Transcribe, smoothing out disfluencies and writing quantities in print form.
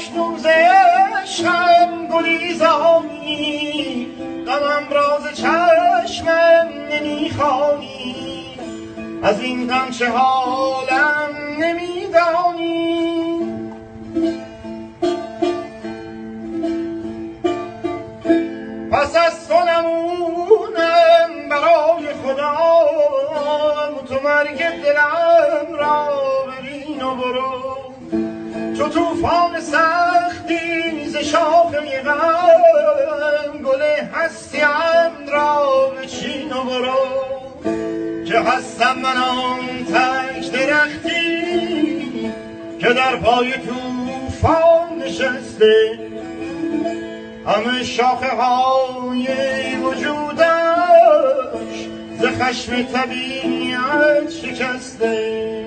اکنون ز عشقم گلیزانی، غمم را ز چشمم نمیخوانی، از این غم چه حالم نمیدانی. پس از تو نمونم برای خدا، تو مرگ دلم را ببین و برو، چو توفان سختی ز شاخه غم، گل هستیم را بچین و برو، که هستم من آن تک درختی که در پای توفان نشسته، همه شاخه های وجودش ز خشم طبیعت شکسته.